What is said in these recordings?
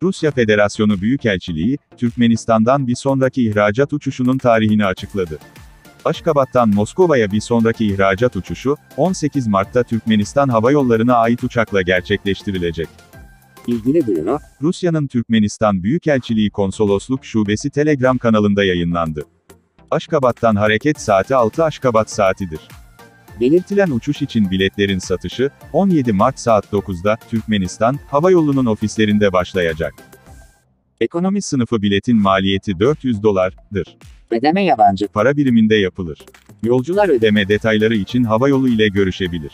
Rusya Federasyonu Büyükelçiliği, Türkmenistan'dan bir sonraki ihracat uçuşunun tarihini açıkladı. Aşgabat'tan Moskova'ya bir sonraki ihracat uçuşu, 18 Mart'ta Türkmenistan Hava Yolları'na ait uçakla gerçekleştirilecek. İlgili duyuru, Rusya'nın Türkmenistan Büyükelçiliği Konsolosluk Şubesi Telegram kanalında yayınlandı. Aşgabat'tan hareket saati 6 Aşgabat saatidir. Belirtilen uçuş için biletlerin satışı, 17 Mart saat 9'da, Türkmenistan Hava Yolu'nun ofislerinde başlayacak. Ekonomi sınıfı biletin maliyeti $400'dır. ödeme yabancı Para biriminde yapılır. Yolcular ödeme detayları için havayolu ile görüşebilir.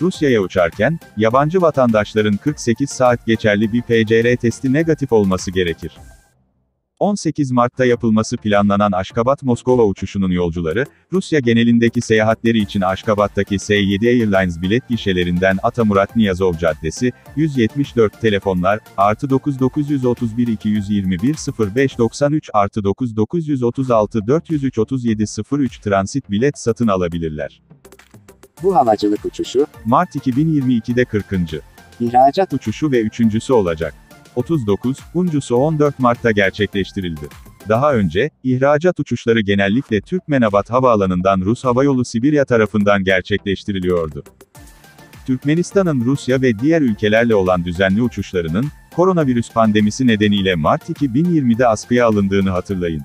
Rusya'ya uçarken, yabancı vatandaşların 48 saat geçerli bir PCR testi negatif olması gerekir. 18 Mart'ta yapılması planlanan Aşgabat-Moskova uçuşunun yolcuları, Rusya genelindeki seyahatleri için Aşgabat'taki S7 Airlines bilet gişelerinden Atamurat Niyazov Caddesi, 174 telefonlar, +9 931 221 05 93 +9 936 403 37 03 transit bilet satın alabilirler. bu havacılık uçuşu, Mart 2022'de 40. ihracat uçuşu ve üçüncüsü olacak. 39'uncusu 14 Mart'ta gerçekleştirildi. Daha önce, ihracat uçuşları genellikle Türkmenabat Havaalanı'ndan Rus Havayolu Sibirya tarafından gerçekleştiriliyordu. Türkmenistan'ın Rusya ve diğer ülkelerle olan düzenli uçuşlarının, koronavirüs pandemisi nedeniyle Mart 2020'de askıya alındığını hatırlayın.